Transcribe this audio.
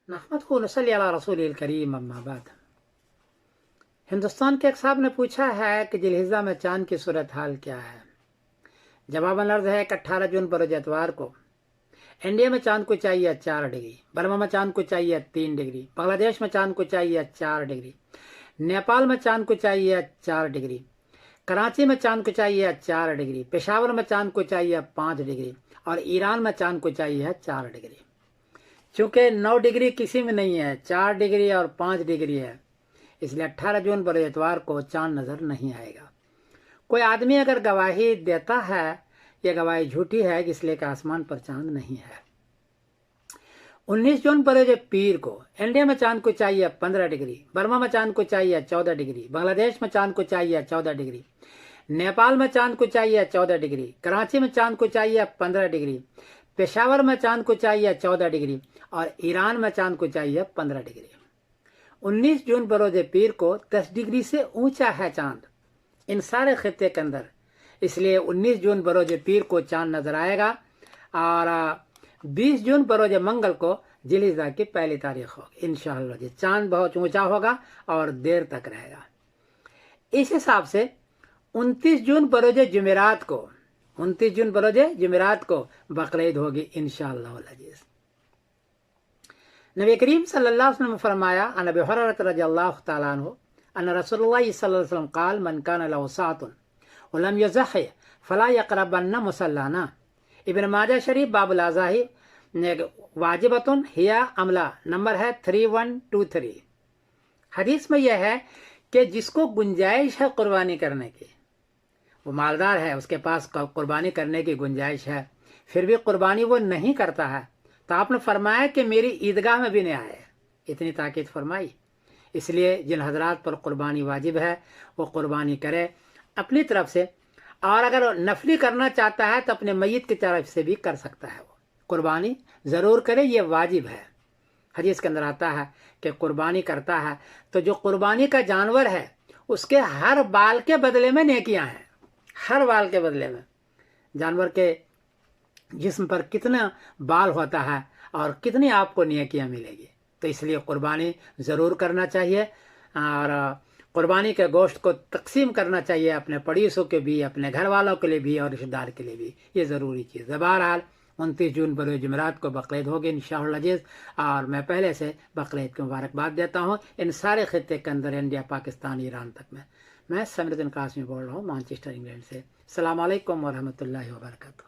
नहमदुहु व नसल्ली अला रसूलिल करीम अम्मा बाद। हिंदुस्तान के एक साहब ने पूछा है कि जिलहिज्जा में चांद की सूरत हाल क्या है। जवाबन अर्ज है कि 18 जून बरोज एतवार को इंडिया में चांद को चाहिए 4 डिग्री, बर्मा में चांद को चाहिए 3 डिग्री, बांग्लादेश में चांद को चाहिए 4 डिग्री, नेपाल में चांद को चाहिए 4 डिग्री, कराची में चांद को चाहिए 4 डिग्री, पेशावर में चांद को चाहिए 5 डिग्री और ईरान में चांद को चाहिए 4 डिग्री। चूँकि 9 डिग्री किसी में नहीं है, 4 डिग्री और 5 डिग्री है, इसलिए 18 जून बरोज एतवार को चांद नज़र नहीं आएगा। कोई आदमी अगर गवाही देता है, यह गवाही झूठी है इसलिए कि आसमान पर चांद नहीं है। 19 जून बरोज पीर को इंडिया में चांद को चाहिए 15 डिग्री, बर्मा में चांद को चाहिए 14 डिग्री, बांग्लादेश में चांद को चाहिए 14 डिग्री, नेपाल में चांद को चाहिए 14 डिग्री, कराची में चांद को चाहिए 15 डिग्री, पेशावर में चांद को चाहिए 14 डिग्री और ईरान में चांद को चाहिए 15 डिग्री। 19 जून बरोज पीर को 10 डिग्री से ऊंचा है चांद इन सारे खित्ते के अंदर, इसलिए 19 जून बरोज पीर को चांद नजर आएगा और 20 जून बरोज मंगल को जिलहिज्जा की पहली तारीख होगी। इंशाअल्लाह चांद बहुत ऊंचा होगा और देर तक रहेगा। इस हिसाब से 29 जून बरोज जुमेरात को 29 जून बरोज जुमेरात को बकरीद होगी इंशाअल्लाह। नबी करीम सल्लल्लाहु अलैहि वसल्लम ने फरमाया, अन अबी हुरैरा रज़ियल्लाहु तआला अन्हु अन रसूलुल्लाह सल्लल्लाहु अलैहि वसल्लम क़ाल मन कान लहु साअतुन व लम युज़हि फला यक़रबन्न मुसल्लाना। इब्न माजा शरीफ बाबुल अज़ाही वाजिबतुन हिया अमला नंबर है 3123। हदीस में यह है कि जिसको गुंजाइश है कुर्बानी करने की, वो मालदार है, उसके पास कुर्बानी करने की गुंजाइश है, फिर भी कुर्बानी वो नहीं करता है, तो आपने फरमाया कि मेरी ईदगाह में भी नहीं आए। इतनी ताकीद फरमाई। इसलिए जिन हजरात पर कुर्बानी वाजिब है वो कुर्बानी करे अपनी तरफ से, और अगर नफली करना चाहता है तो अपने मैयत की तरफ से भी कर सकता है। वो कुर्बानी ज़रूर करे, ये वाजिब है। हदीस के अंदर आता है कि कुर्बानी करता है तो जो कुर्बानी का जानवर है उसके हर बाल के बदले में नेकियां हैं। हर बाल के बदले में जानवर के जिस्म पर कितना बाल होता है और कितनी आपको नेकियां मिलेगी। तो इसलिए कुर्बानी ज़रूर करना चाहिए और कुर्बानी के गोश्त को तकसीम करना चाहिए अपने पड़ोसियों के भी, अपने घर वालों के लिए भी और रिश्तेदार के लिए भी। ये ज़रूरी चीज़ है। बहरहाल 29 जून बरोज जुमेरात को बकरीद होगी इंशाअल्लाह। और मैं पहले से बकरीद की मुबारकबाद देता हूँ इन सारे खित्ते के अंदर, इंडिया, पाकिस्तान, ईरान तक में। मैं समीरुद्दीन कासमी बोल रहा हूँ मैनचेस्टर, इंग्लैंड से। अस्सलाम वालेकुम व रहमतुल्लाहि व बरकातहू।